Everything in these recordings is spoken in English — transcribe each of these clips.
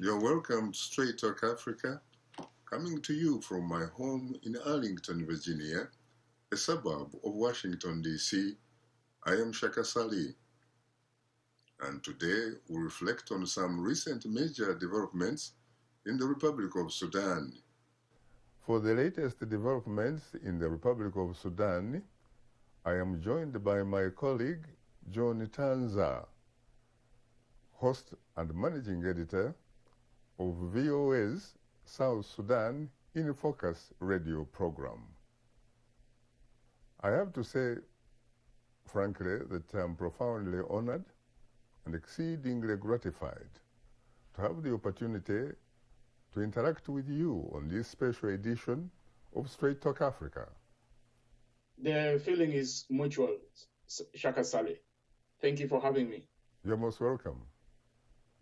You're welcome to Straight Talk Africa, coming to you from my home in Arlington, Virginia, a suburb of Washington, D.C. I am Shaka Ssali, and today we reflect on some recent major developments in the Republic of Sudan. For the latest developments in the Republic of Sudan, I am joined by my colleague, John Tanza, host and managing editor of VOA's South Sudan in Focus radio program. I have to say, frankly, that I'm profoundly honored and exceedingly gratified to have the opportunity to interact with you on this special edition of Straight Talk Africa. The feeling is mutual, Shaka Ssali. Thank you for having me. You're most welcome.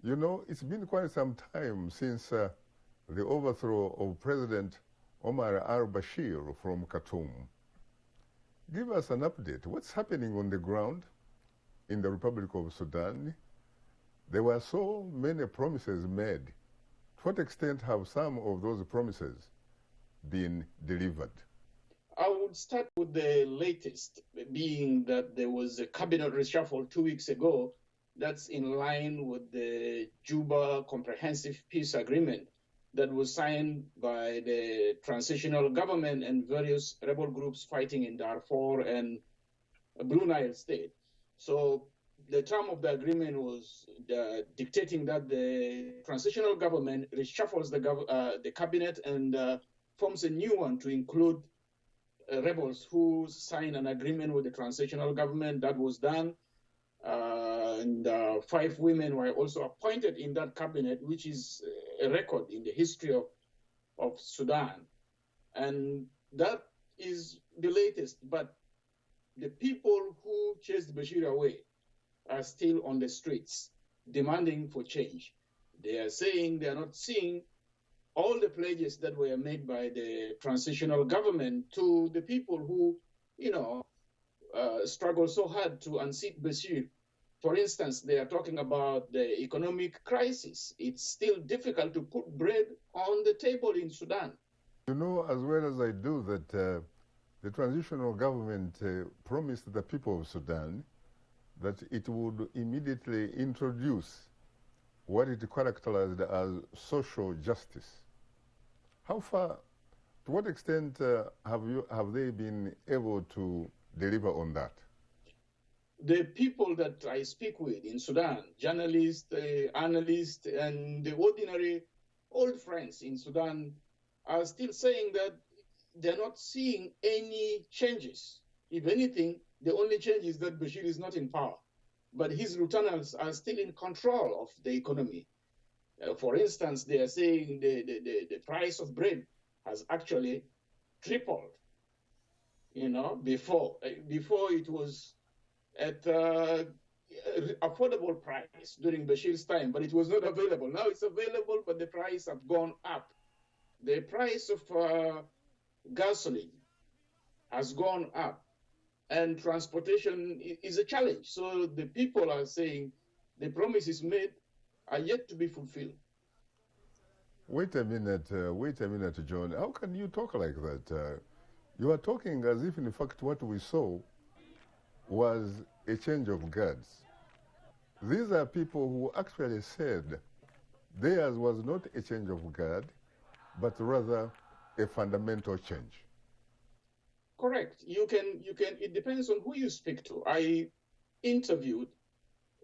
You know, it's been quite some time since the overthrow of President Omar al-Bashir from Khartoum. Give us an update. What's happening on the ground in the Republic of Sudan? There were so many promises made. To what extent have some of those promises been delivered? I would start with the latest, being that there was a cabinet reshuffle 2 weeks ago that's in line with the Juba Comprehensive Peace Agreement that was signed by the transitional government and various rebel groups fighting in Darfur and Blue Nile State. So the term of the agreement was dictating that the transitional government reshuffles the cabinet and forms a new one to include rebels who signed an agreement with the transitional government. That was done. And 5 women were also appointed in that cabinet, which is a record in the history of Sudan. And that is the latest. But the people who chased Bashir away are still on the streets demanding for change. They are saying they are not seeing all the pledges that were made by the transitional government to the people who, struggle so hard to unseat Bashir. For instance, they are talking about the economic crisis. It's still difficult to put bread on the table in Sudan. You know as well as I do that the transitional government promised the people of Sudan that it would immediately introduce what it characterized as social justice. How far, to what extent have they been able to deliver on that? The people that I speak with in Sudan, journalists, analysts, and the ordinary old friends in Sudan are still saying that they're not seeing any changes. If anything, the only change is that Bashir is not in power, but his lieutenants are still in control of the economy. For instance, they are saying the price of bread has actually tripled. Before it was at affordable price during Bashir's time, but it was not available. Now it's available, but the price have gone up. The price of gasoline has gone up, and transportation is a challenge. So the people are saying the promises made are yet to be fulfilled. Wait a minute, John. How can you talk like that? You are talking as if, in fact, what we saw was a change of guards. These are people who actually said theirs was not a change of guard, but rather a fundamental change. Correct. You can. It depends on who you speak to. I interviewed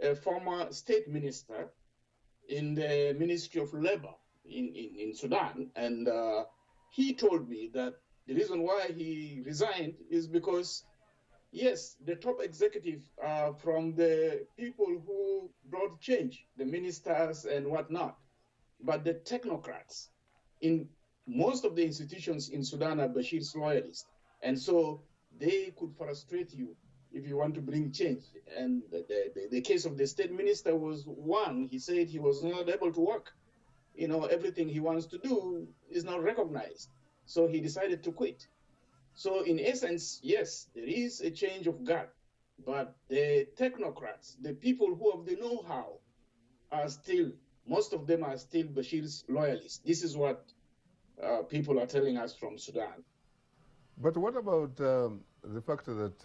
a former state minister in the Ministry of Labor in Sudan, and he told me that the reason why he resigned is because, yes, the top executive from the people who brought change, the ministers and whatnot, but the technocrats in most of the institutions in Sudan are Bashir's loyalists. And so they could frustrate you if you want to bring change. And the case of the state minister was one. He said he was not able to work. Everything he wants to do is not recognized. So he decided to quit. So in essence, yes, there is a change of guard, but the technocrats, the people who have the know-how, are still most of them are still Bashir's loyalists. This is what people are telling us from Sudan. But what about the fact that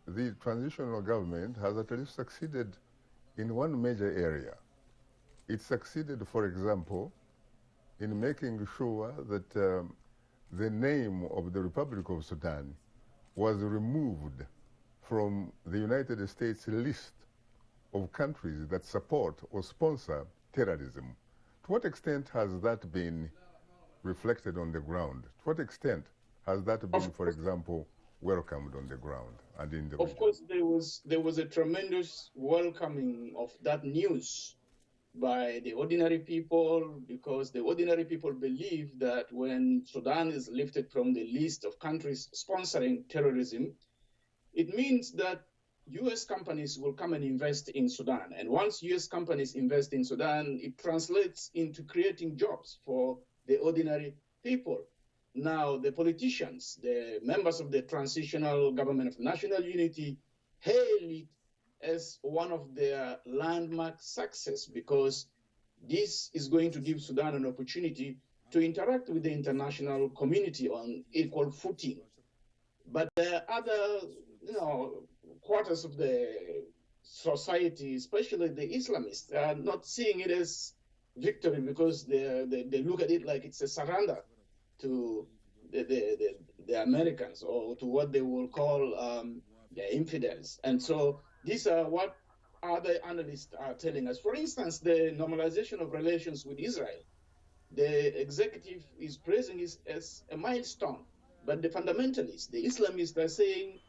the transitional government has at least succeeded in one major area? It succeeded, for example, in making sure that the name of the Republic of Sudan was removed from the United States list of countries that support or sponsor terrorism. To what extent has that been reflected on the ground? To what extent has that been, for example, welcomed on the ground and in the region? Of course, there was a tremendous welcoming of that news by the ordinary people, because the ordinary people believe that when Sudan is lifted from the list of countries sponsoring terrorism, it means that U.S. companies will come and invest in Sudan. And once U.S. companies invest in Sudan, it translates into creating jobs for the ordinary people. Now, the politicians, the members of the Transitional Government of National Unity, hail it as one of their landmark success, because this is going to give Sudan an opportunity to interact with the international community on equal footing. But there are other, quarters of the society, especially the Islamists, are not seeing it as victory, because they look at it like it's a surrender to the Americans, or to what they will call the infidels. And so these are what other analysts are telling us. For instance, the normalization of relations with Israel, the executive is praising it as a milestone, but the fundamentalists, the Islamists, are saying,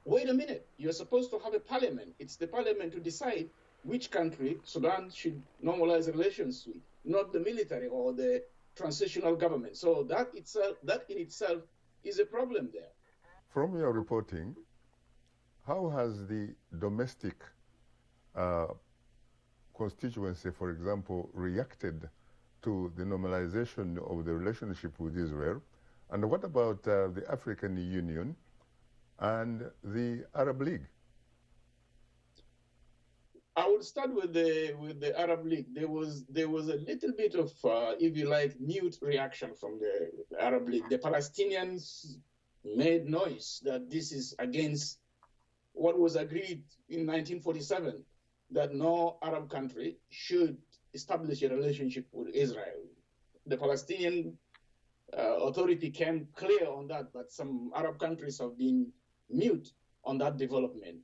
wait a minute, you're supposed to have a parliament. It's the parliament to decide which country Sudan should normalize relations with, not the military or the transitional government. So that in itself is a problem there. From your reporting, how has the domestic constituency, for example, reacted to the normalization of the relationship with Israel? And what about the African Union and the Arab League? I will start with the Arab League. There was a little bit of, if you like, mute reaction from the Arab League. The Palestinians made noise that this is against what was agreed in 1947, that no Arab country should establish a relationship with Israel. The Palestinian authority came clear on that, but some Arab countries have been mute on that development.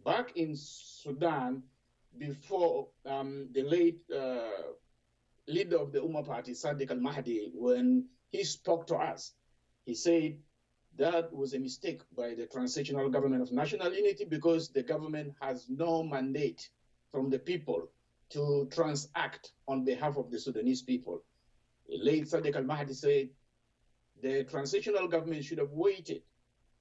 Back in Sudan, before the late leader of the Ummah Party, Sadiq al-Mahdi, when he spoke to us, he said that was a mistake by the Transitional Government of National Unity, because the government has no mandate from the people to transact on behalf of the Sudanese people. The late Sadiq al-Mahdi said the transitional government should have waited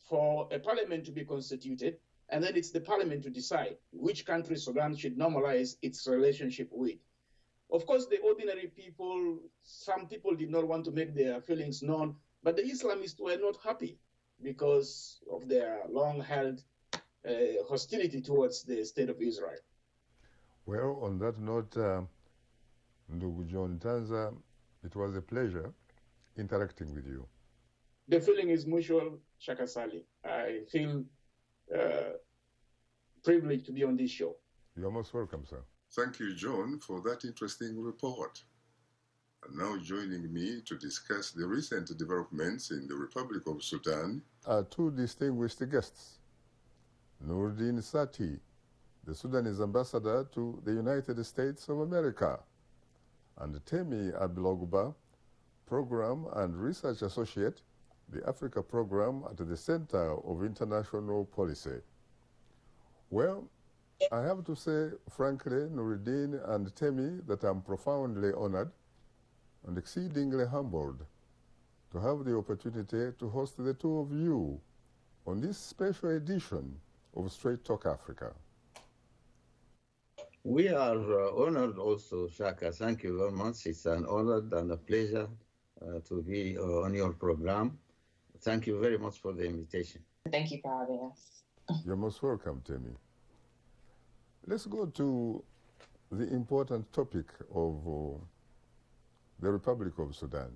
for a parliament to be constituted, and then it's the parliament to decide which country Sudan should normalize its relationship with. Of course, the ordinary people, some people did not want to make their feelings known, but the Islamists were not happy because of their long-held hostility towards the state of Israel. Well, on that note, Ndugu John Tanza, it was a pleasure interacting with you. The feeling is mutual, Shaka Ssali. I feel privileged to be on this show. You're most welcome, sir. Thank you, John, for that interesting report. And now joining me to discuss the recent developments in the Republic of Sudan are two distinguished guests. Nureldin Satti, the Sudanese ambassador to the United States of America, and Temi Ibirogba, program and research associate, the Africa program at the Center of International Policy. Well, I have to say, frankly, Nureldin and Temi, that I'm profoundly honored and exceedingly humbled to have the opportunity to host the two of you on this special edition of Straight Talk Africa. We are honored also, Shaka. Thank you very much. It's an honor and a pleasure to be on your program. Thank you very much for the invitation. Thank you for having us. You're most welcome, Temi. Let's go to the important topic of the Republic of Sudan.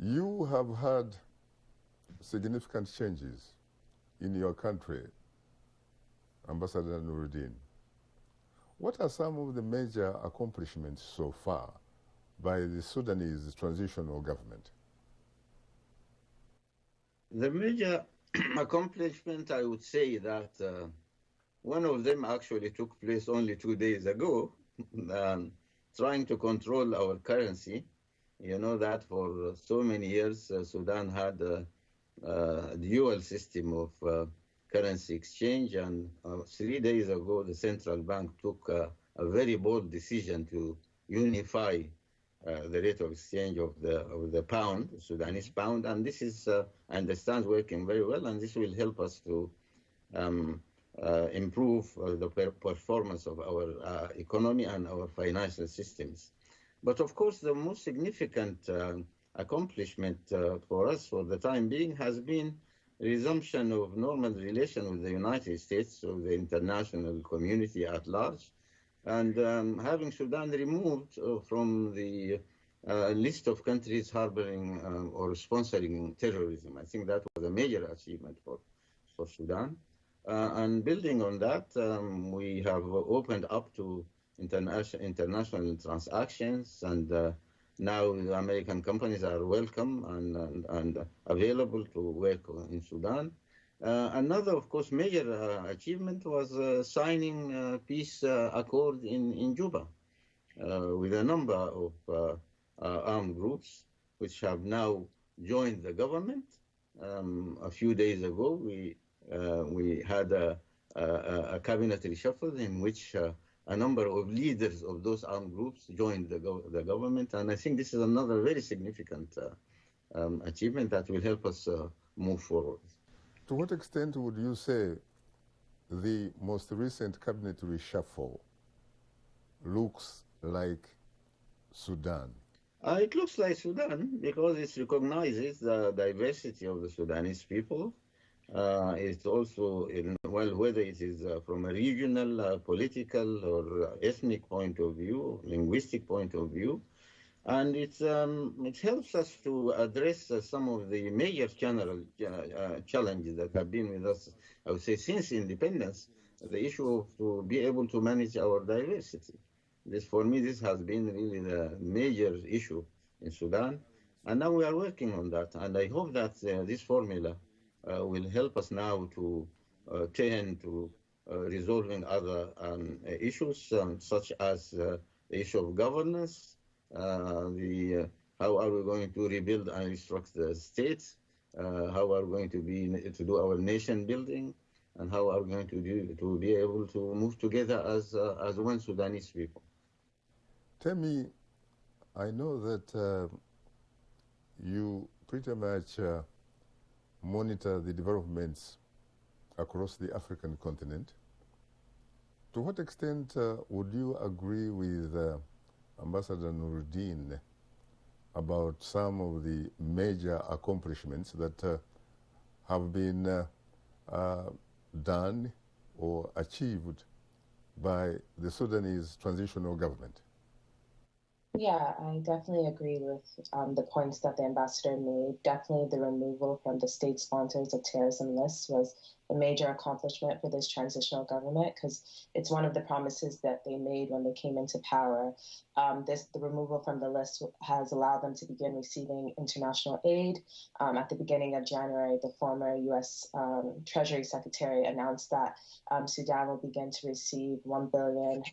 You have had significant changes in your country, Ambassador Nureldin. What are some of the major accomplishments so far by the Sudanese transitional government? The major accomplishment, I would say that one of them actually took place only 2 days ago, trying to control our currency. You know that for so many years, Sudan had a dual system of currency exchange, and 3 days ago, the central bank took a very bold decision to unify the rate of exchange of the pound, Sudanese pound, and this is, I understand, working very well, and this will help us to improve the performance of our economy and our financial systems. But of course, the most significant accomplishment for us for the time being has been resumption of normal relation with the United States, or the international community at large, and having Sudan removed from the list of countries harboring or sponsoring terrorism. I think that was a major achievement for Sudan. And building on that, we have opened up to international transactions, and now the American companies are welcome and available to work in Sudan. Another, of course, major achievement was signing a peace accord in Juba with a number of armed groups which have now joined the government. A few days ago, we had a cabinet reshuffle in which a number of leaders of those armed groups joined the government, and I think this is another very significant achievement that will help us move forward. To what extent would you say the most recent cabinet reshuffle looks like Sudan? It looks like Sudan because it recognizes the diversity of the Sudanese people. It's also, whether it is from a regional, political, or ethnic point of view, linguistic point of view. And it helps us to address some of the major challenges that have been with us, I would say, since independence, the issue of to be able to manage our diversity. For me, this has been really the major issue in Sudan. And now we are working on that. And I hope that this formula will help us now to turn to resolving other issues, such as the issue of governance, how are we going to rebuild and restructure the state, how are we going to do our nation building, and how are we going to be able to move together as one Sudanese people. Temi, I know that you pretty much monitor the developments across the African continent. To what extent would you agree with Ambassador Nureldin about some of the major accomplishments that have been done or achieved by the Sudanese transitional government? Yeah, I definitely agree with the points that the ambassador made. Definitely the removal from the state sponsors of terrorism lists was a major accomplishment for this transitional government, because it's one of the promises that they made when they came into power. The removal from the list has allowed them to begin receiving international aid. At the beginning of January, the former U.S. Treasury Secretary announced that Sudan will begin to receive $1 billion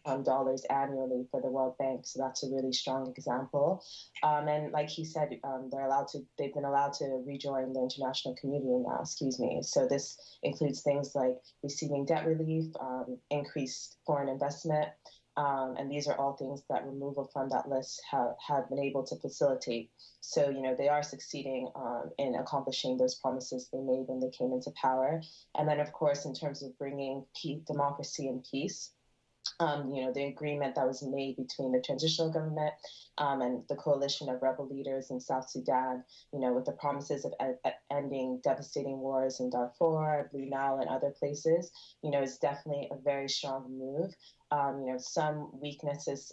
annually for the World Bank. So that's a really strong example. And like he said, they've been allowed to rejoin the international community now, So this includes things like receiving debt relief, increased foreign investment, and these are all things that removal from that list have been able to facilitate. So, they are succeeding in accomplishing those promises they made when they came into power. And then, of course, in terms of bringing democracy and peace, the agreement that was made between the transitional government and the coalition of rebel leaders in South Sudan, with the promises of ending devastating wars in Darfur, Blue Nile, and other places, is definitely a very strong move. Some weaknesses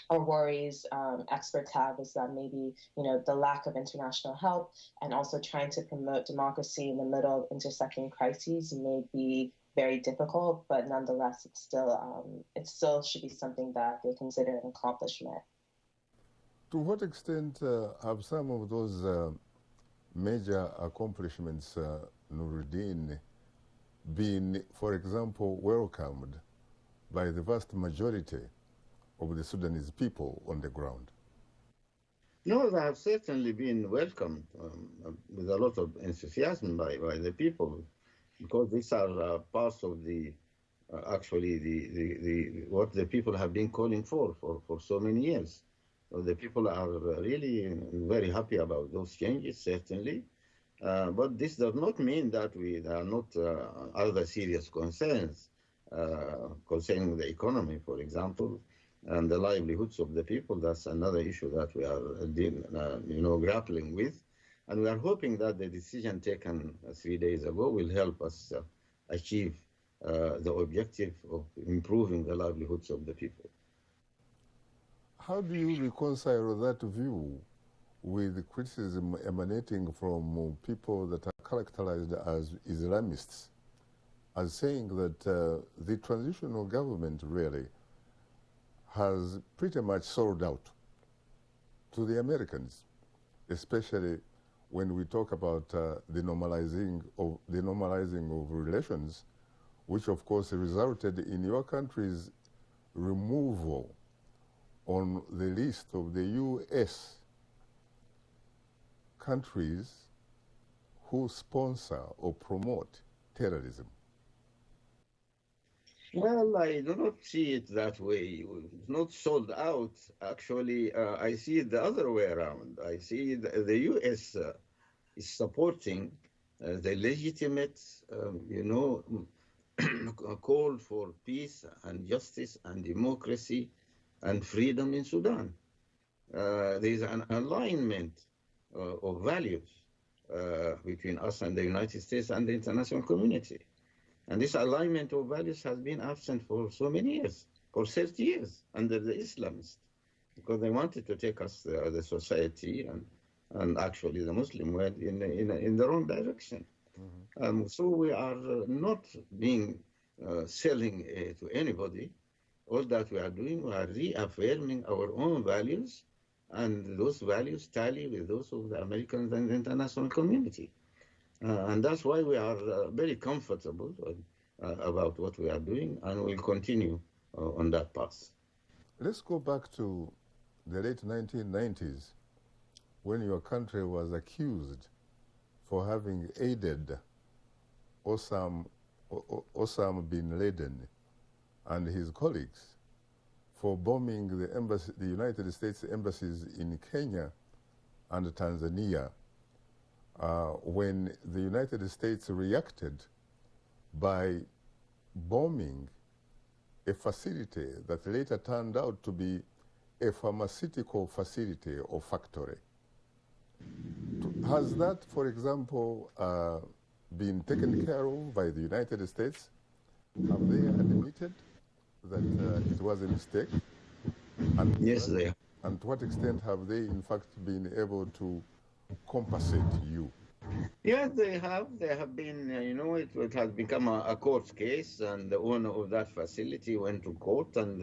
or worries experts have is that maybe, the lack of international help and also trying to promote democracy in the middle of intersecting crises may be very difficult, but nonetheless, it still should be something that they consider an accomplishment. To what extent have some of those major accomplishments, Nureldin, been, for example, welcomed by the vast majority of the Sudanese people on the ground? No, they have certainly been welcomed with a lot of enthusiasm by the people, because these are parts of the actually the what the people have been calling for so many years. So the people are really very happy about those changes, certainly. But this does not mean that there are not other serious concerns concerning the economy, for example, and the livelihoods of the people. That's another issue that we are grappling with. And we are hoping that the decision taken 3 days ago will help us achieve the objective of improving the livelihoods of the people. How do you reconcile that view with the criticism emanating from people that are characterized as Islamists, as saying that the transitional government really has pretty much sold out to the Americans, especially when we talk about the normalizing of relations, which of course resulted in your country's removal on the list of the U.S. countries who sponsor or promote terrorism? Well, I do not see it that way. It's not sold out. Actually, I see it the other way around. I see the U.S. Is supporting the legitimate, call for peace and justice and democracy and freedom in Sudan. There is an alignment of values between us and the United States and the international community. And this alignment of values has been absent for so many years, for 30 years, under the Islamists, because they wanted to take us, the society and actually the Muslim world in the wrong direction. Mm-hmm. So we are not being selling to anybody. All that we are doing, we are reaffirming our own values, and those values tally with those of the Americans and the international community. And that's why we are very comfortable about what we are doing, and we'll continue on that path. Let's go back to the late 1990s, when your country was accused for having aided Osama bin Laden and his colleagues for bombing the United States embassies in Kenya and Tanzania, when the United States reacted by bombing a facility that later turned out to be a pharmaceutical facility or factory. Has that, for example, been taken care of by the United States? Have they admitted that it was a mistake? And yes, they have. And to what extent have they, in fact, been able to compensate you? Yes, they have. They have been, it has become a court case, and the owner of that facility went to court, and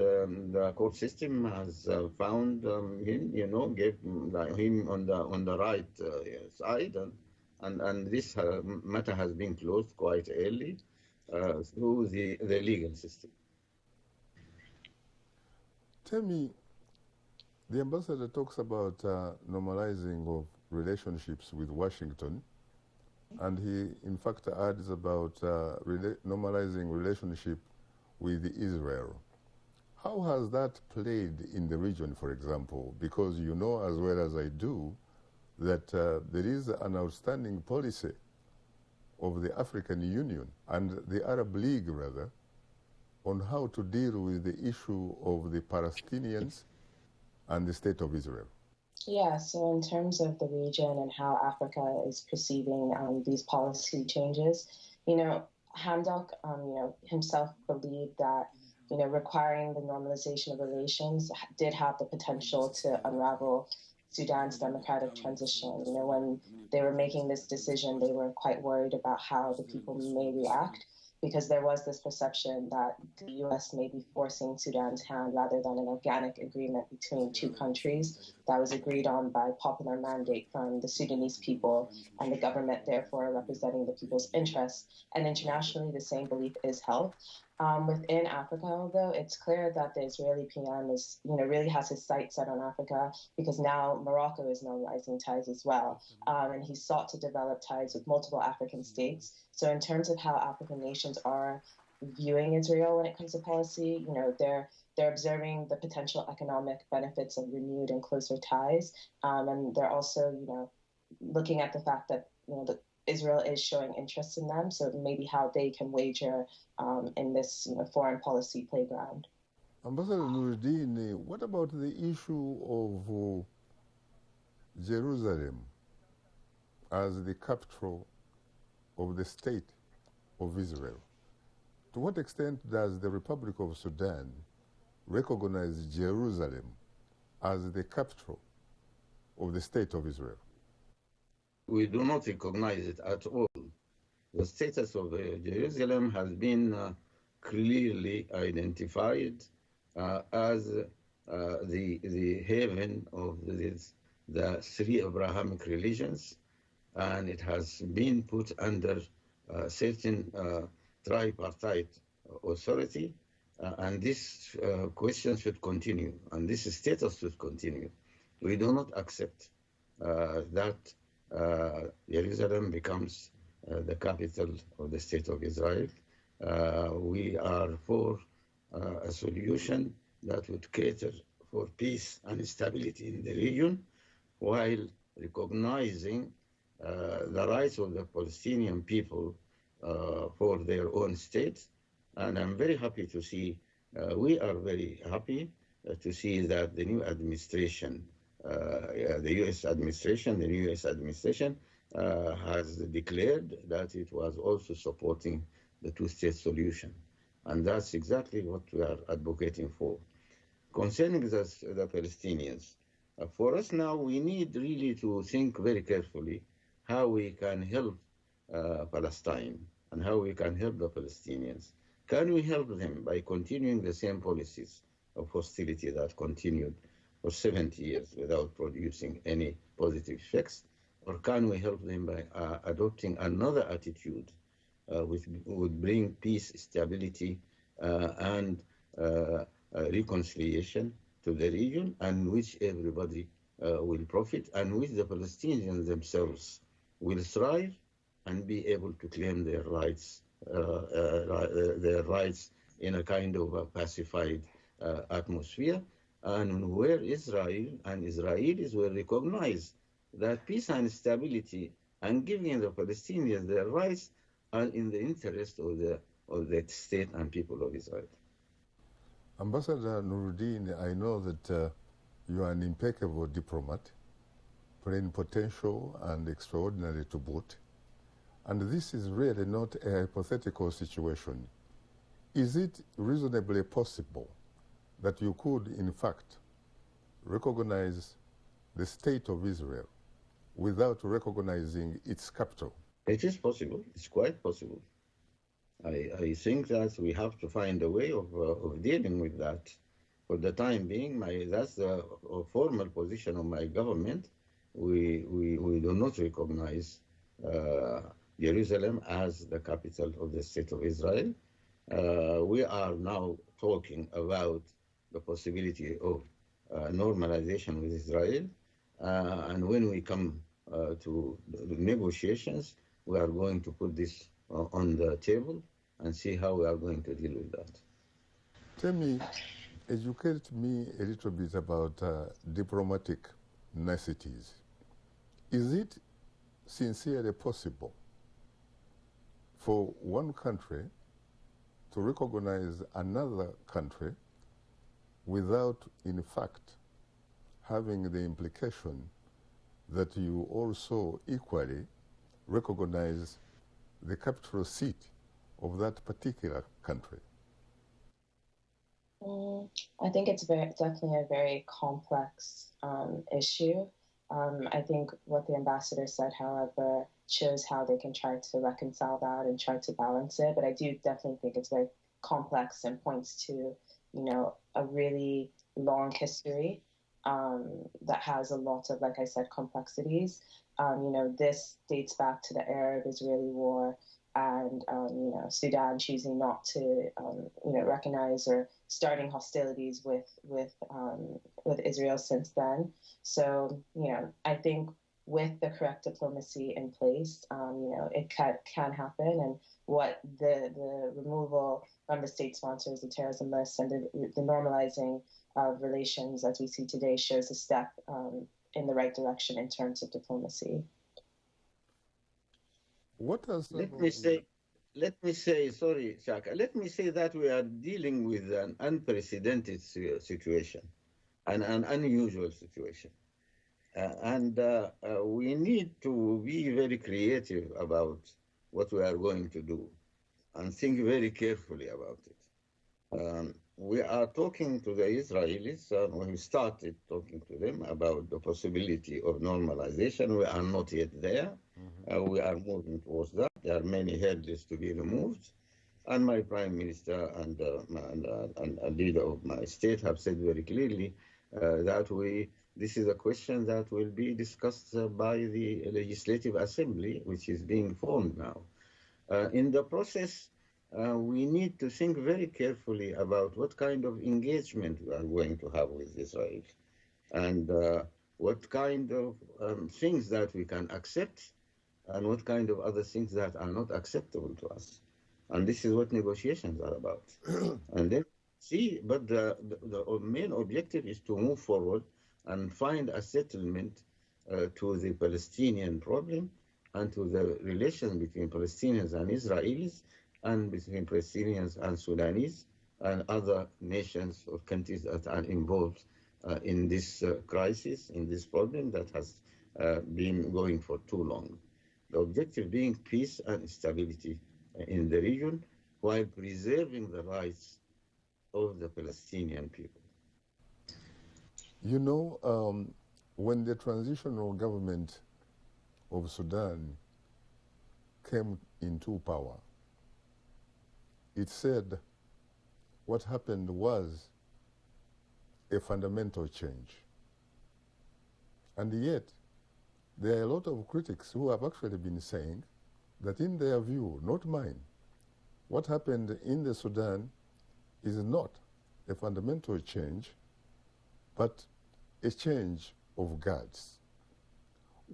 the court system has found him, gave him on the right side, and this matter has been closed quite early through the legal system. Tell me, the ambassador talks about normalizing of relationships with Washington, and he, in fact, adds about normalizing relationship with Israel. How has that played in the region, for example? Because you know as well as I do that there is an outstanding policy of the African Union and the Arab League, rather, on how to deal with the issue of the Palestinians and the State of Israel? Yeah, so in terms of the region and how Africa is perceiving these policy changes, Hamdok, himself believed that, requiring the normalization of relations did have the potential to unravel Sudan's democratic transition. When they were making this decision, they were quite worried about how the people may react, because there was this perception that the U.S. may be forcing Sudan's hand rather than an organic agreement between two countries that was agreed on by popular mandate from the Sudanese people and the government, therefore representing the people's interests. And internationally, the same belief is held. Within Africa, though, it's clear that the Israeli PM is, really has his sights set on Africa, because now Morocco is normalizing ties as well. And he sought to develop ties with multiple African states. So in terms of how African nations are viewing Israel when it comes to policy, they're observing the potential economic benefits of renewed and closer ties. And they're also, looking at the fact that, Israel is showing interest in them, so maybe how they can wager in this foreign policy playground. Ambassador Nureldin, what about the issue of Jerusalem as the capital of the State of Israel? To what extent does the Republic of Sudan recognize Jerusalem as the capital of the State of Israel? We do not recognize it at all. The status of Jerusalem has been clearly identified as the haven of the three Abrahamic religions, and it has been put under certain tripartite authority, and this question should continue, and this status should continue. We do not accept that Jerusalem becomes the capital of the State of Israel. We are for a solution that would cater for peace and stability in the region, while recognizing the rights of the Palestinian people for their own state. And I'm very happy to see, we are very happy to see that the new administration, the U.S. administration, the new U.S. administration has declared that it was also supporting the two-state solution. And that's exactly what we are advocating for. Concerning the Palestinians, for us now, we need really to think very carefully how we can help Palestine and how we can help the Palestinians. Can we help them by continuing the same policies of hostility that continued for 70 years without producing any positive effects? Or can we help them by adopting another attitude which would bring peace, stability, and reconciliation to the region, and which everybody will profit, and which the Palestinians themselves will thrive and be able to claim their rights in a kind of a pacified atmosphere, and where Israel and Israelis will recognize that peace and stability and giving the Palestinians their rights are in the interest of the state and people of Israel. Ambassador Nureldin, I know that you are an impeccable diplomat, plenipotential and extraordinary to boot. And this is really not a hypothetical situation. Is it reasonably possible that you could, in fact, recognize the State of Israel without recognizing its capital? It is possible. It's quite possible. I think that we have to find a way of dealing with that. For the time being, that's the formal position of my government. We do not recognize Jerusalem as the capital of the State of Israel. We are now talking about the possibility of normalization with Israel. And when we come to the negotiations, we are going to put this on the table and see how we are going to deal with that. Temi, educate me a little bit about diplomatic niceties. Is it sincerely possible for one country to recognize another country without, in fact, having the implication that you also equally recognize the capital seat of that particular country? I think it's definitely a very complex issue. I think what the ambassador said, however, shows how they can try to reconcile that and try to balance it. But I do definitely think it's very complex and points to, a really long history that has a lot of, like I said, complexities. This dates back to the Arab-Israeli War and, Sudan choosing not to, recognize or starting hostilities with Israel since then. So, I think with the correct diplomacy in place, it can happen. And what the removal from the state sponsors, the terrorism list, and the normalizing of relations as we see today shows a step in the right direction in terms of diplomacy. What does let me say, sorry, Shaka, let me say that we are dealing with an unprecedented situation, an unusual situation. And we need to be very creative about what we are going to do and think very carefully about it. We are talking to the Israelis, when we started talking to them about the possibility of normalization. We are not yet there. We are moving towards that. There are many hurdles to be removed. And my prime minister and leader of my state have said very clearly that this is a question that will be discussed by the Legislative Assembly, which is being formed now. In the process, we need to think very carefully about what kind of engagement we are going to have with Israel and what kind of things that we can accept and what kind of other things that are not acceptable to us. And this is what negotiations are about. And then but the main objective is to move forward and find a settlement to the Palestinian problem and to the relations between Palestinians and Israelis and between Palestinians and Sudanese and other nations or countries that are involved in this crisis, in this problem that has been going for too long. The objective being peace and stability in the region while preserving the rights of the Palestinian people. When the transitional government of Sudan came into power, it said what happened was a fundamental change. And yet, there are a lot of critics who have actually been saying that in their view, not mine, what happened in the Sudan is not a fundamental change, but a change of guards.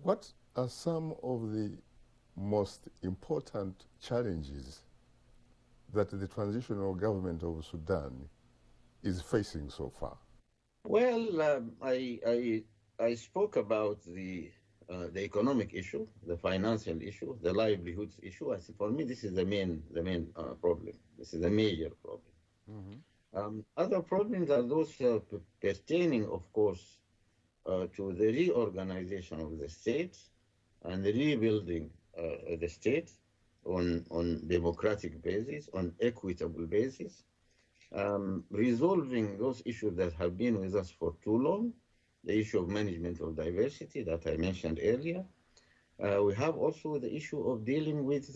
What are some of the most important challenges that the transitional government of Sudan is facing so far? Well, I spoke about the economic issue, the financial issue, the livelihoods issue. I think for me, this is the main problem. This is a major problem. Other problems are those pertaining, of course, to the reorganization of the state and the rebuilding the state on democratic basis, on equitable basis, resolving those issues that have been with us for too long, the issue of management of diversity that I mentioned earlier. We have also the issue of dealing with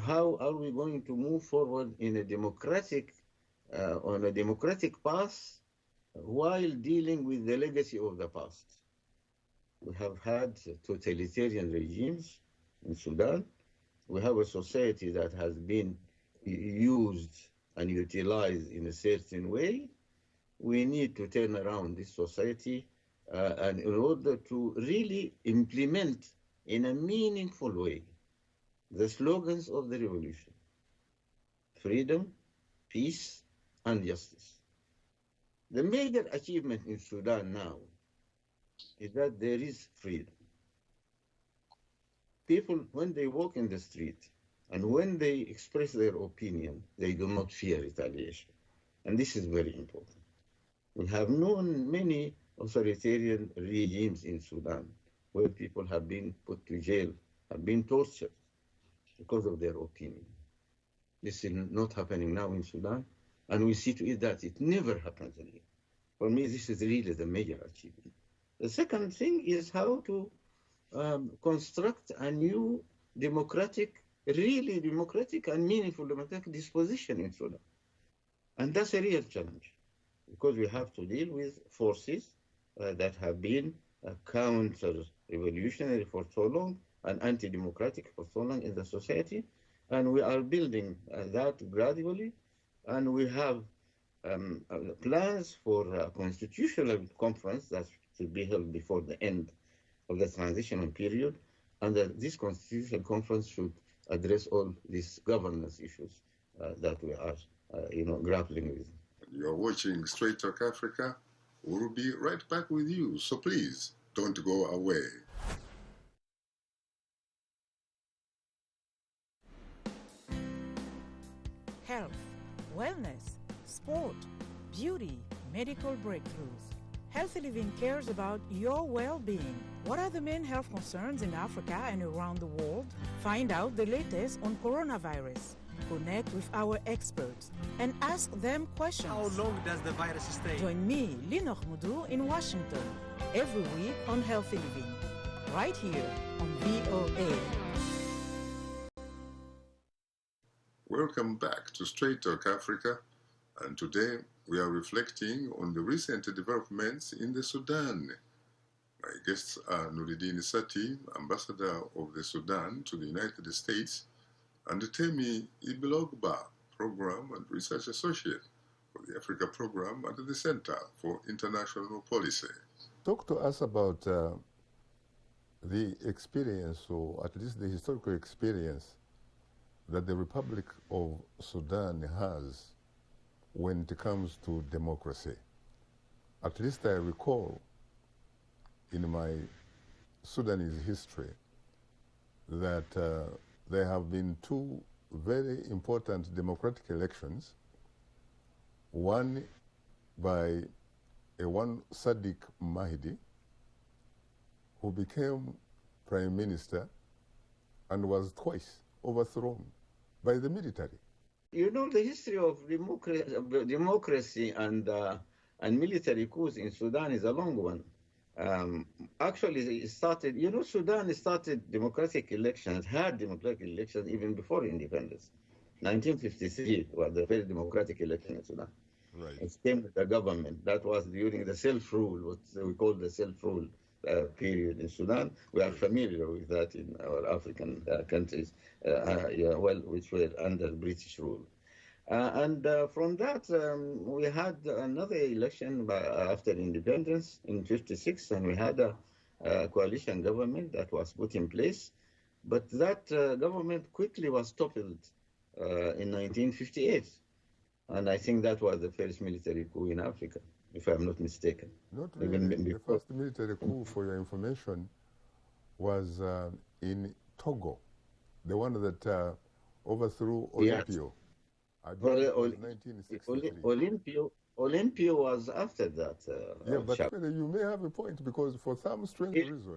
how are we going to move forward in a democratic, on a democratic path while dealing with the legacy of the past. We have had totalitarian regimes in Sudan. We have a society that has been used and utilized in a certain way. We need to turn around this society and in order to really implement in a meaningful way the slogans of the revolution: freedom, peace, and justice. The major achievement in Sudan now is that there is freedom. People, when they walk in the street, And when they express their opinion, they do not fear retaliation. And this is very important. We have known many authoritarian regimes in Sudan where people have been put to jail, have been tortured because of their opinion. This is not happening now in Sudan, and we see to it that it never happens again. For me, this is really the major achievement. The second thing is how to construct a new democratic, really democratic and meaningful democratic disposition in Sudan. And that's a real challenge because we have to deal with forces that have been counter-revolutionary for so long and anti-democratic for so long in the society. And we are building that gradually. And we have plans for a constitutional conference that should be held before the end of the transitional period. And this constitutional conference should address all these governance issues that we are grappling with. You're watching Straight Talk Africa. We'll be right back with you, so please don't go away. Health, wellness, sport, beauty, medical breakthroughs. Healthy Living cares about your well-being. What are the main health concerns in Africa and around the world? Find out the latest on coronavirus. Connect with our experts and ask them questions. How long does the virus stay? Join me, Linor Moudou, in Washington, every week on Healthy Living, right here on VOA. Welcome back to Straight Talk Africa, and today we are reflecting on the recent developments in the Sudan. My guests are Nureldin Satti, Ambassador of the Sudan to the United States, and Temi Ibirogba, Program and Research Associate for the Africa Program at the Center for International Policy. Talk to us about the experience, or at least the historical experience, that the Republic of Sudan has when it comes to democracy. At least I recall in my Sudanese history that there have been two very important democratic elections, one by one Sadiq Mahdi, who became prime minister and was twice overthrown by the military. You know, the history of democracy and military coups in Sudan is a long one. Actually, it started, Sudan started democratic elections, had democratic elections even before independence. 1953 was the first democratic election in Sudan. Right. It came with the government. That was during the self-rule, what we call the self-rule period in Sudan. We are familiar with that in our African countries, which were under British rule. And from that, we had another election after independence in 1956, and we had a coalition government that was put in place. But that government quickly was toppled in 1958. And I think that was the first military coup in Africa, if I'm not mistaken. Not really. The first military coup, for your information, was in Togo, the one that overthrew Olympio. Yes. I believe it was 1963. Olympio was after that. Yeah, but you may have a point, because for some strange reason...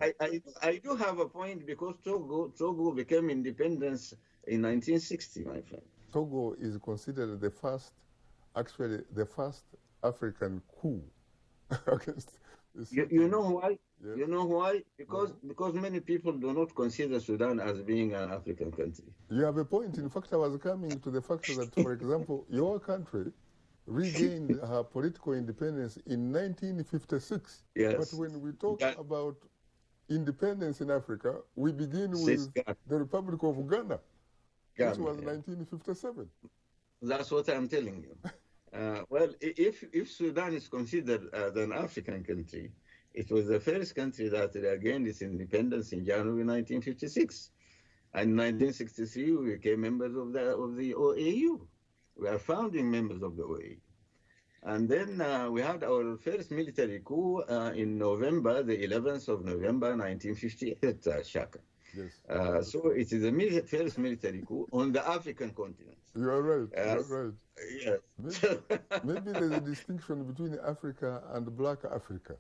I do have a point, because Togo became independence in 1960, my friend. Togo is considered the first African coup against the you know why? Yes. You know why? Because many people do not consider Sudan as being an African country. You have a point. In fact, I was coming to the fact that, for example, your country regained her political independence in 1956. Yes. But when we talk about independence in Africa, we begin with the Republic of Ghana, which was 1957. That's what I'm telling you. Well, if Sudan is considered as an African country, it was the first country that regained its independence in January 1956. And in 1963, we became members of the OAU. We are founding members of the OAU. And then we had our first military coup in November, the 11th of November, 1958, Shaka. Yes. So it is the first military coup on the African continent. You are right. You are right. Yes. Maybe there's a distinction between Africa and Black Africa.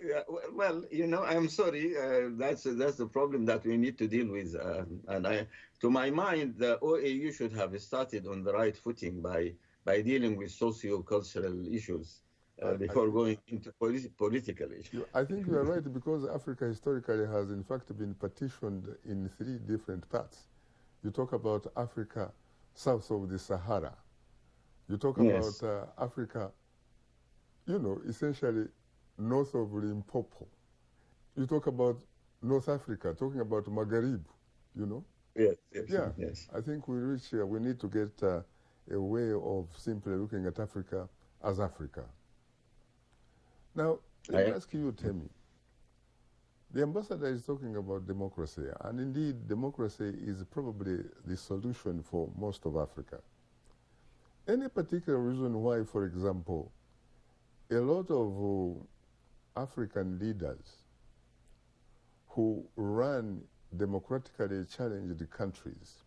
Yeah, well, I'm sorry. That's the problem that we need to deal with. To my mind, the OAU should have started on the right footing by dealing with socio-cultural issues before going into political issues. I think you are right, because Africa historically has in fact been partitioned in 3 different parts. You talk about Africa south of the Sahara. You talk Yes. about Africa, essentially north of Limpopo. You talk about North Africa, talking about Maghreb, Yes. Yeah, yes. I think we need to get a way of simply looking at Africa as Africa. Now, let me ask you, Temi. The ambassador is talking about democracy, and indeed, democracy is probably the solution for most of Africa. Any particular reason why, for example, a lot of African leaders who run democratically challenged countries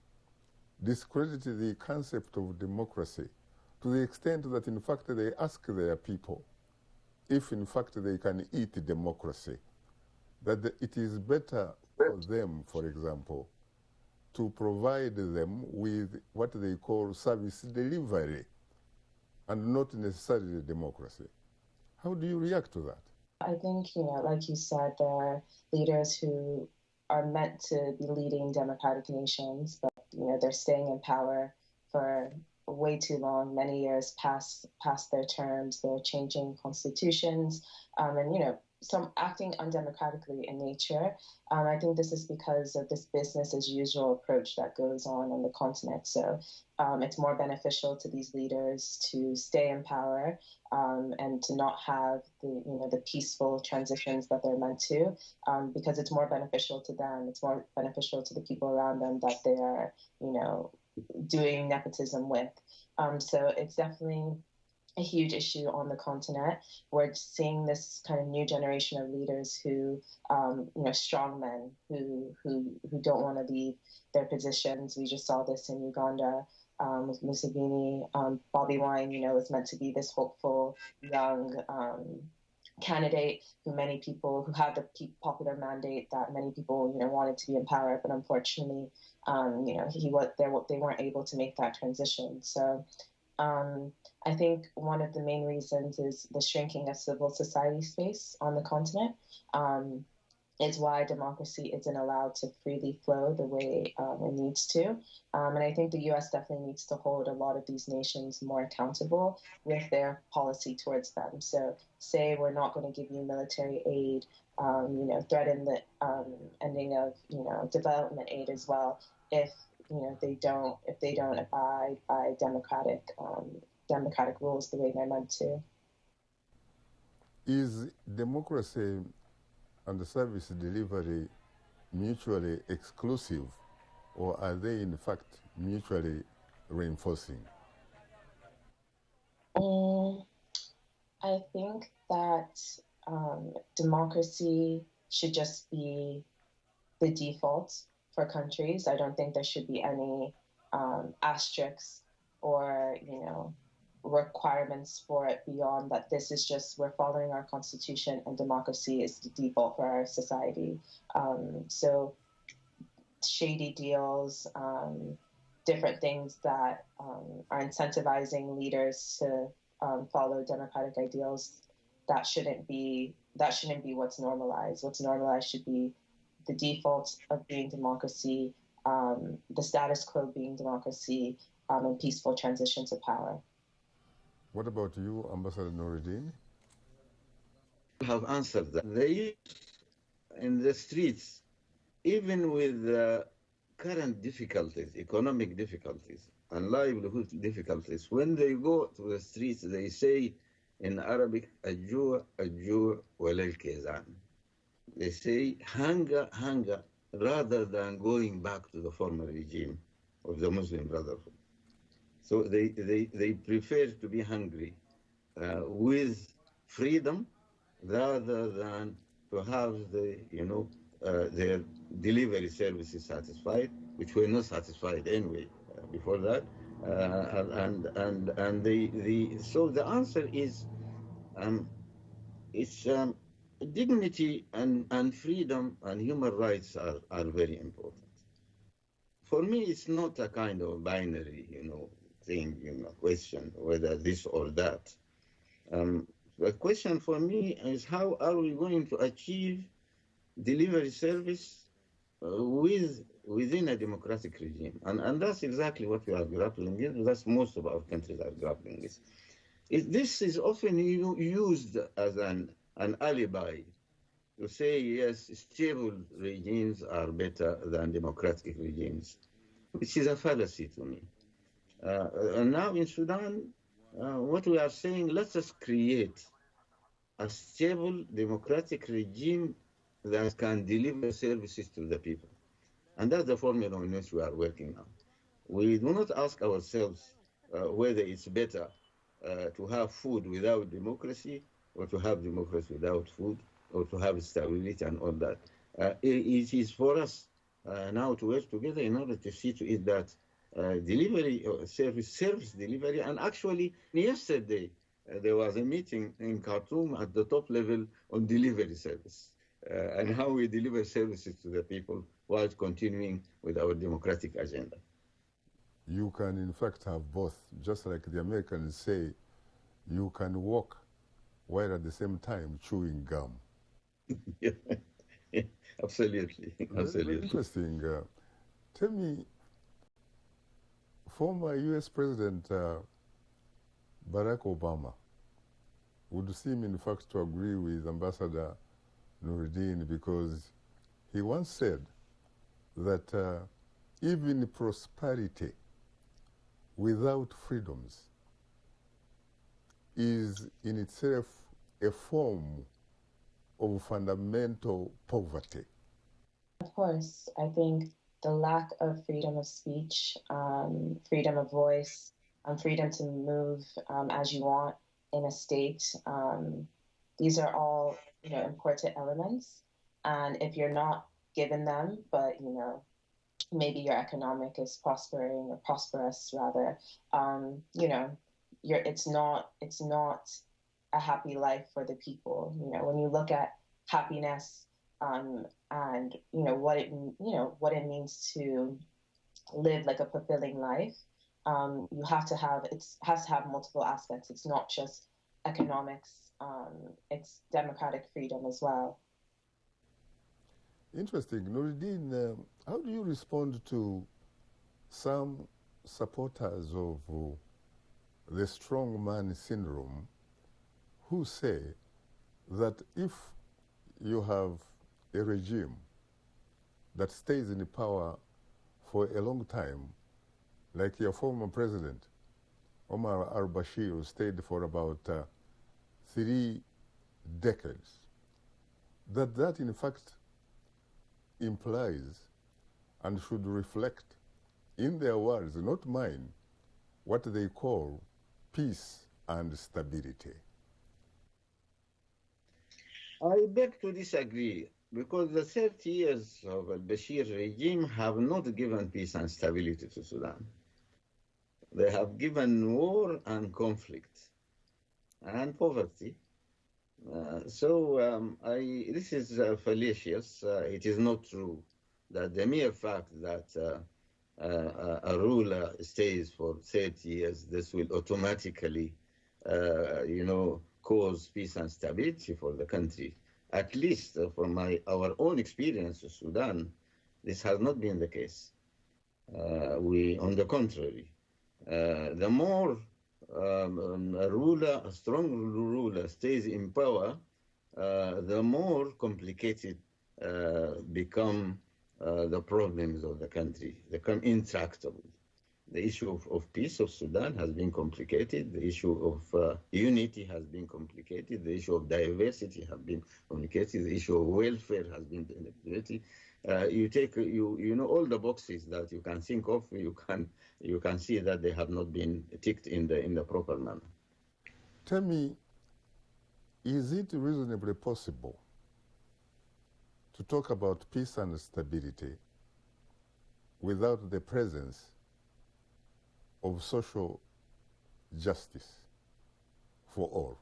discredit the concept of democracy to the extent that, in fact, they ask their people if, in fact, they can eat democracy, that it is better for them, for example, to provide them with what they call service delivery and not necessarily democracy. How do you react to that? I think, like you said, there are leaders who are meant to be leading democratic nations, but, they're staying in power for way too long, many years past their terms. They're changing constitutions, and, some acting undemocratically in nature. I think this is because of this business as usual approach that goes on the continent. So it's more beneficial to these leaders to stay in power and to not have the peaceful transitions that they're meant to, because it's more beneficial to them. It's more beneficial to the people around them that they are, doing nepotism with. So it's definitely a huge issue on the continent. We're seeing this kind of new generation of leaders who, strong men who don't want to leave their positions. We just saw this in Uganda with Museveni. Bobby Wine, was meant to be this hopeful young candidate who had the popular mandate that many people, wanted to be in power, but unfortunately, they weren't able to make that transition. So I think one of the main reasons is the shrinking of civil society space on the continent, is why democracy isn't allowed to freely flow the way it needs to. And I think the U.S. definitely needs to hold a lot of these nations more accountable with their policy towards them. So say we're not going to give you military aid, threaten the ending of, development aid as well if they don't abide by democratic rules the way they're meant to. Is democracy and the service delivery mutually exclusive, or are they in fact mutually reinforcing? I think that democracy should just be the default for countries. I don't think there should be any asterisks or, requirements for it beyond that. This is just, we're following our constitution and democracy is the default for our society. So shady deals, different things that are incentivizing leaders to follow democratic ideals, that shouldn't be what's normalized. What's normalized should be the default of being democracy, the status quo being democracy, and peaceful transition to power. What about you, Ambassador Nureldin? Have answered that. The youth in the streets, even with the current difficulties, economic difficulties, and livelihood difficulties, when they go to the streets, they say in Arabic, "Ajua, ajua, walal kizan." They say hunger, hunger, rather than going back to the former regime of the Muslim Brotherhood. So they prefer to be hungry with freedom rather than to have the their delivery services satisfied, which were not satisfied anyway before that. So the answer is it's dignity and freedom and human rights are very important. For me, it's not a kind of binary, thing, question whether this or that. The question for me is how are we going to achieve delivery service within a democratic regime? And that's exactly what we are grappling with. That's most of our countries are grappling with. This is often used as an alibi to say, yes, stable regimes are better than democratic regimes, which is a fallacy to me. And now in Sudan, what we are saying, let us create a stable democratic regime that can deliver services to the people. And that's the formula on which we are working now. We do not ask ourselves whether it's better to have food without democracy or to have democracy without food or to have stability and all that. It is for us now to work together in order to see to it that delivery service delivery. And actually, yesterday, there was a meeting in Khartoum at the top level on delivery service and how we deliver services to the people while continuing with our democratic agenda. You can, in fact, have both. Just like the Americans say, you can walk while at the same time chewing gum. Yeah, absolutely. Very interesting. Tell me, former U.S. President Barack Obama would seem, in fact, to agree with Ambassador Nureldin, because he once said that even prosperity without freedoms is in itself a form of fundamental poverty. Of course, I think the lack of freedom of speech, freedom of voice, freedom to move as you want in a state, these are all important elements. And if you're not given them, but maybe your economic is prospering or prosperous rather, it's not a happy life for the people. When you look at happiness and what it means to live like a fulfilling life, you have to have has to have multiple aspects. It's not just economics. It's democratic freedom as well. Interesting. Nureldin, how do you respond to some supporters of the strongman syndrome who say that if you have a regime that stays in power for a long time, like your former president, Omar al-Bashir, stayed for about 3 decades, that in fact implies and should reflect, in their words, not mine, what they call peace and stability? I beg to disagree, because the 30 years of al-Bashir regime have not given peace and stability to Sudan. They have given war and conflict and poverty. This is fallacious. It is not true that the mere fact that a ruler stays for 30 years, this will automatically, cause peace and stability for the country. At least from our own experience in Sudan, this has not been the case. On the contrary, the more a strong ruler stays in power, the more complicated become the problems of the country. They become intractable. The issue of peace of Sudan has been complicated. The issue of unity has been complicated. The issue of diversity has been complicated. The issue of welfare has been complicated. All the boxes that you can think of, you can see that they have not been ticked in the proper manner. Tell me, is it reasonably possible to talk about peace and stability without the presence of social justice for all?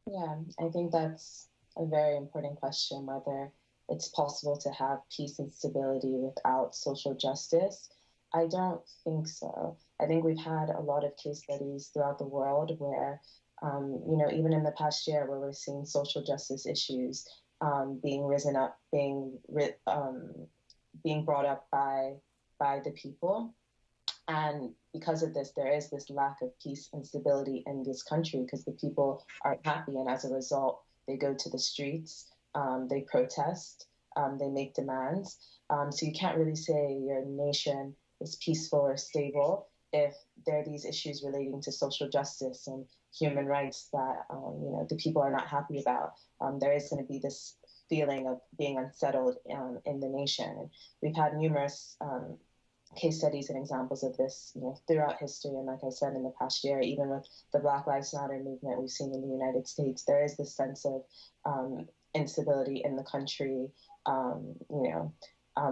Yeah, I think that's a very important question, whether it's possible to have peace and stability without social justice. I don't think so. I think we've had a lot of case studies throughout the world where, even in the past year, where we're seeing social justice issues being risen up, being brought up by the people. And because of this, there is this lack of peace and stability in this country because the people aren't happy. And as a result, they go to the streets, they protest, they make demands. So you can't really say your nation is peaceful or stable if there are these issues relating to social justice and human rights that, the people are not happy about. There is going to be this feeling of being unsettled in the nation. And we've had numerous case studies and examples of this, throughout history. And like I said, in the past year, even with the Black Lives Matter movement we've seen in the United States, there is this sense of instability in the country,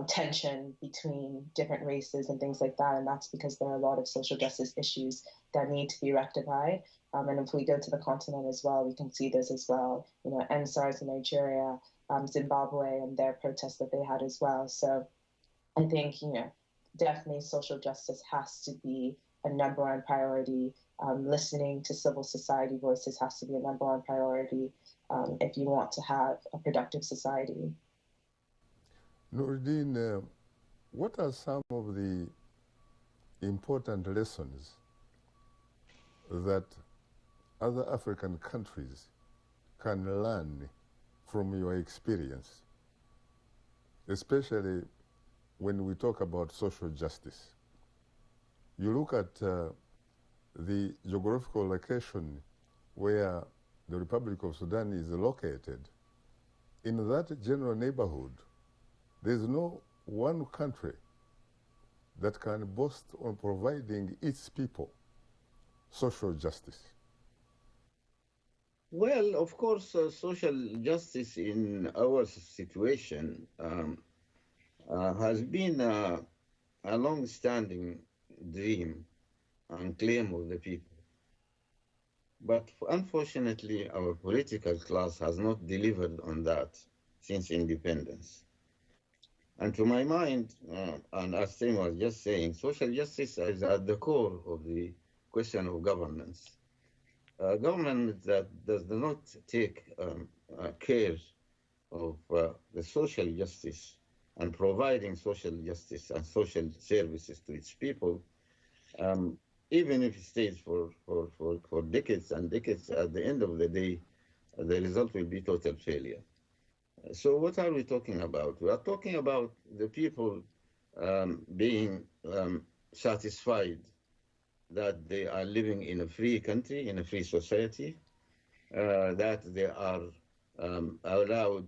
tension between different races and things like that. And that's because there are a lot of social justice issues that need to be rectified. And if we go to the continent as well, we can see this as well. NSARS in Nigeria, Zimbabwe, and their protests that they had as well. So I think, definitely social justice has to be a number one priority. Listening to civil society voices has to be a number one priority if you want to have a productive society. Nureldin, what are some of the important lessons that other African countries can learn from your experience, especially when we talk about social justice? You look at the geographical location where the Republic of Sudan is located. In that general neighborhood, there's no one country that can boast on providing its people social justice. Well, of course, social justice in our situation has been a long-standing dream and claim of the people. But unfortunately, our political class has not delivered on that since independence. And to my mind, and as Tim was just saying, social justice is at the core of the question of governance. Government that does not take care of the social justice and providing social justice and social services to its people, even if it stays for decades and decades, at the end of the day, the result will be total failure. So what are we talking about? We are talking about the people being satisfied that they are living in a free country, in a free society, that they are allowed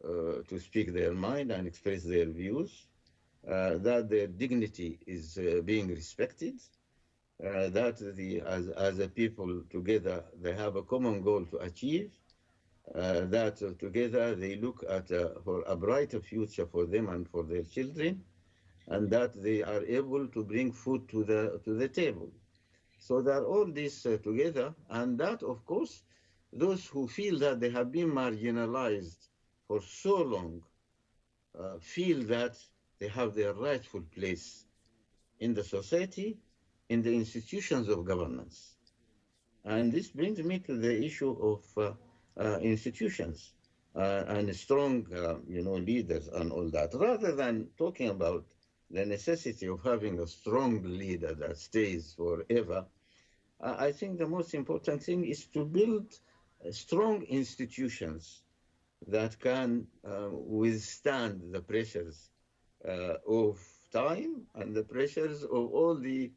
to speak their mind and express their views, that their dignity is being respected, that as a people together, they have a common goal to achieve, that together they look at for a brighter future for them and for their children, and that they are able to bring food to the table. So that all this together, and that, of course, those who feel that they have been marginalized for so long feel that they have their rightful place in the society, in the institutions of governance. And this brings me to the issue of institutions and strong, leaders and all that. Rather than talking about the necessity of having a strong leader that stays forever, I think the most important thing is to build strong institutions that can withstand the pressures of time and the pressures of all the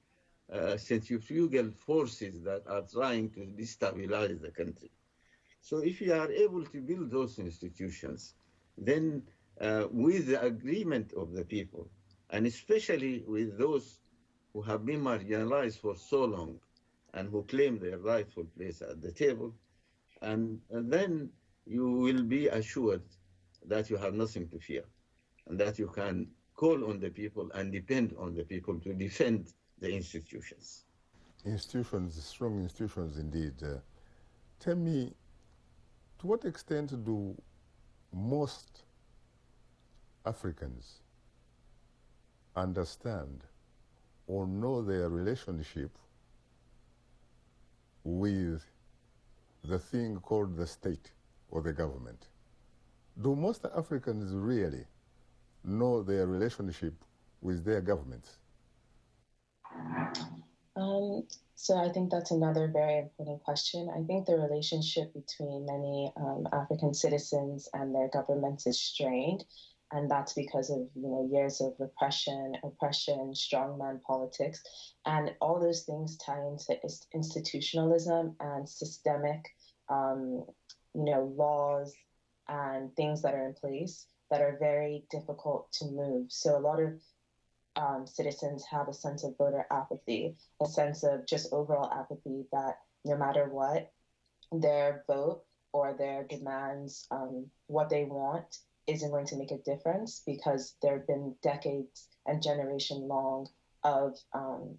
centrifugal forces that are trying to destabilize the country. So if you are able to build those institutions, then with the agreement of the people, and especially with those who have been marginalized for so long and who claim their rightful place at the table, and then you will be assured that you have nothing to fear, and that you can call on the people and depend on the people to defend the institutions. Institutions, strong institutions indeed. Tell me, to what extent do most Africans understand or know their relationship with the thing called the state or the government? Do most Africans really know their relationship with their governments? So I think that's another very important question. I think the relationship between many African citizens and their governments is strained, and that's because of years of repression, oppression, strongman politics, and all those things tie into institutionalism and systemic, laws and things that are in place that are very difficult to move. So a lot of citizens have a sense of voter apathy, a sense of just overall apathy that no matter what, their vote or their demands, what they want, isn't going to make a difference because there have been decades and generation long of,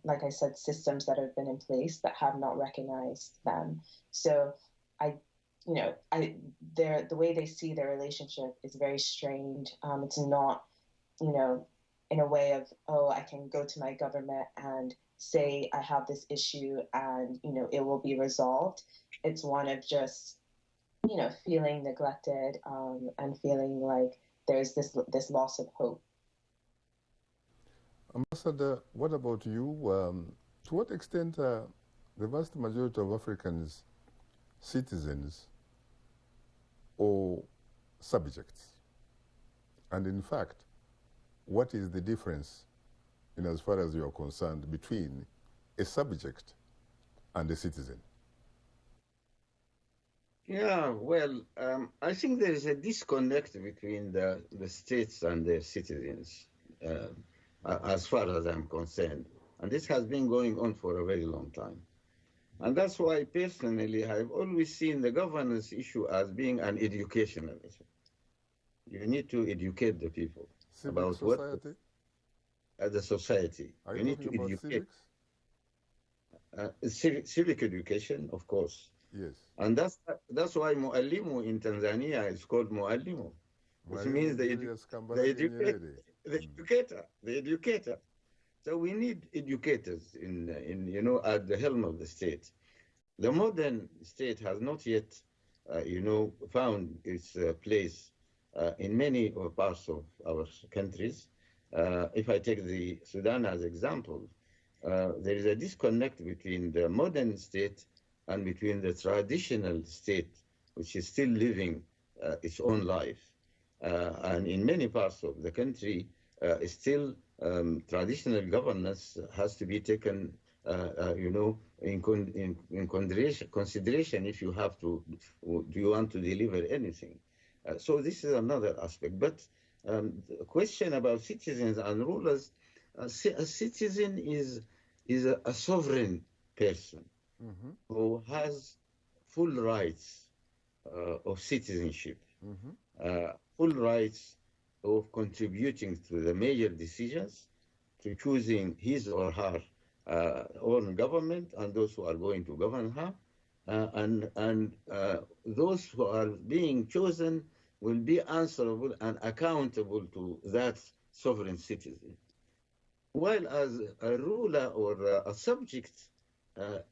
like I said, systems that have been in place that have not recognized them. So the way they see their relationship is very strained. It's not, in a way of, oh, I can go to my government and say I have this issue and, it will be resolved. It's one of just, feeling neglected and feeling like there's this loss of hope. Ambassador, what about you? To what extent the vast majority of Africans citizens or subjects? And in fact, what is the difference, as far as you are concerned, between a subject and a citizen? Yeah, well, I think there is a disconnect between the states and their citizens, as far as I'm concerned. And this has been going on for a very long time. And that's why, personally, I've always seen the governance issue as being an educational issue. You need to educate the people about society? What the society. Are you need to about educate. Civic education, of course. Yes. And that's why Muallimu in Tanzania is called Muallimu, which means the educator. So we need educators at the helm of the state. The modern state has not yet, found its place in many parts of our countries. If I take the Sudan as example, there is a disconnect between the modern state and between the traditional state, which is still living its own life. And in many parts of the country, still traditional governance has to be taken, in consideration if you have to, do you want to deliver anything. So this is another aspect. But the question about citizens and rulers, a citizen is a sovereign person who has full rights of citizenship, full rights of contributing to the major decisions, to choosing his or her own government and those who are going to govern her, and those who are being chosen will be answerable and accountable to that sovereign citizen. While as a ruler or a subject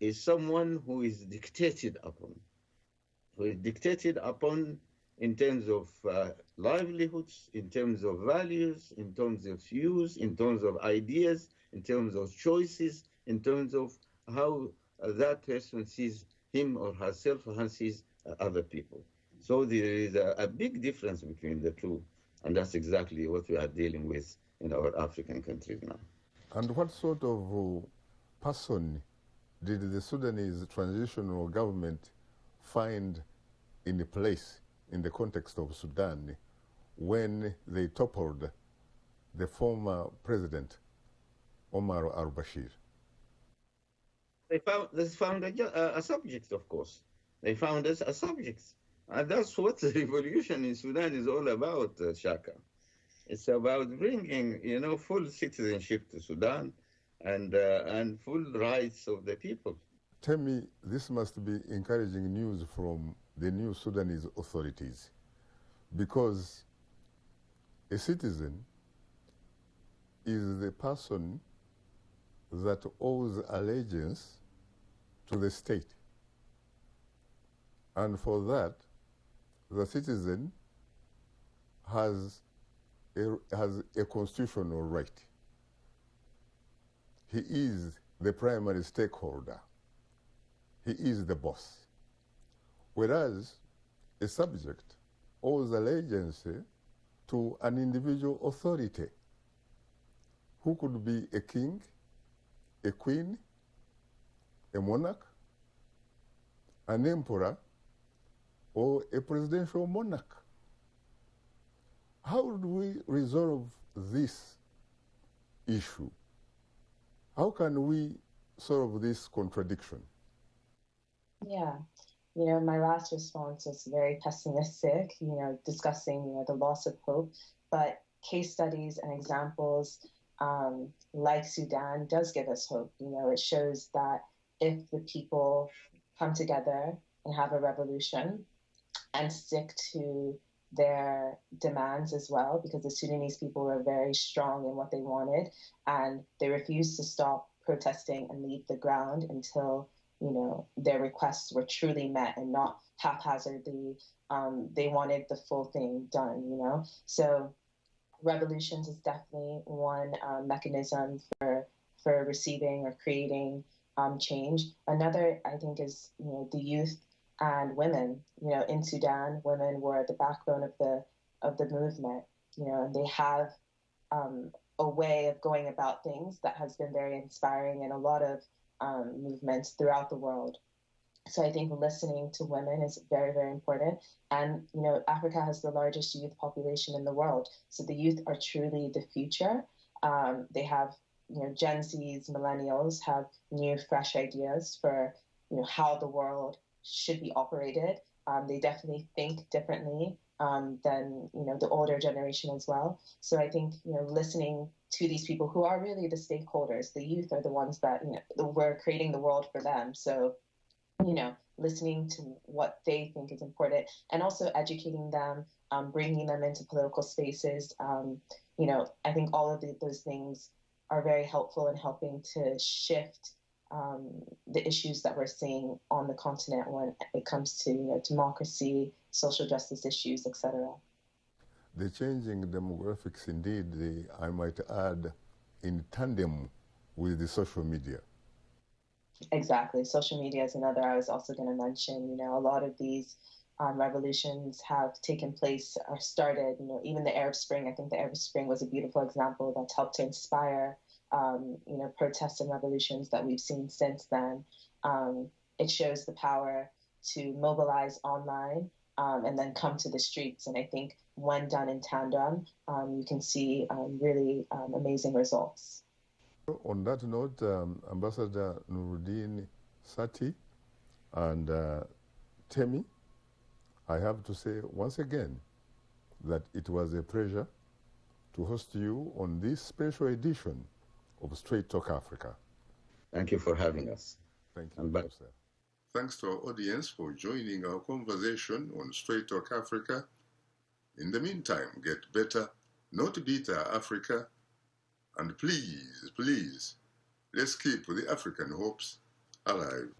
is someone who is dictated upon, in terms of livelihoods, in terms of values, in terms of views, in terms of ideas, in terms of choices, in terms of how that person sees him or herself and sees other people. So there is a big difference between the two, and that's exactly what we are dealing with in our African countries now. And what sort of person did the Sudanese transitional government find in a place in the context of Sudan when they toppled the former president, Omar al-Bashir? They found a subject, of course. They found us a subject. And that's what the revolution in Sudan is all about, Shaka. It's about bringing, full citizenship to Sudan and full rights of the people. Tell me, this must be encouraging news from the new Sudanese authorities, because a citizen is the person that owes allegiance to the state. And for that, the citizen has a constitutional right. He is the primary stakeholder. He is the boss. Whereas a subject owes allegiance to an individual authority, who could be a king, a queen, a monarch, an emperor, or a presidential monarch. How do we resolve this issue? How can we solve this contradiction? Yeah. My last response was very pessimistic, discussing, the loss of hope. But case studies and examples like Sudan does give us hope. It shows that if the people come together and have a revolution and stick to their demands as well, because the Sudanese people were very strong in what they wanted, and they refused to stop protesting and leave the ground until their requests were truly met and not haphazardly. They wanted the full thing done, So revolutions is definitely one mechanism for receiving or creating change. Another, I think, is, the youth and women. In Sudan, women were the backbone of the movement, and they have a way of going about things that has been very inspiring in a lot of movements throughout the world. So I think listening to women is very, very important. And, Africa has the largest youth population in the world. So the youth are truly the future. They have, Gen Zs, millennials have new, fresh ideas for, how the world should be operated. They definitely think differently than, the older generation as well. So I think, listening to these people who are really the stakeholders, the youth are the ones that, we're creating the world for them. So, listening to what they think is important and also educating them, bringing them into political spaces. I think all of those things are very helpful in helping to shift the issues that we're seeing on the continent when it comes to democracy, social justice issues, etc. The changing demographics, indeed, I might add, in tandem with the social media. Exactly. Social media is another I was also going to mention. A lot of these revolutions have taken place or started, even the Arab Spring. I think the Arab Spring was a beautiful example that's helped to inspire, protests and revolutions that we've seen since then. It shows the power to mobilize online and then come to the streets. And I think when done in tandem, you can see really amazing results. On that note, Ambassador Nureldin Satti and Temi, I have to say once again that it was a pleasure to host you on this special edition of Straight Talk Africa. Thank you for having us. Thank you, sir. Thanks to our audience for joining our conversation on Straight Talk Africa. In the meantime, get better, not bitter Africa, and please, let's keep the African hopes alive.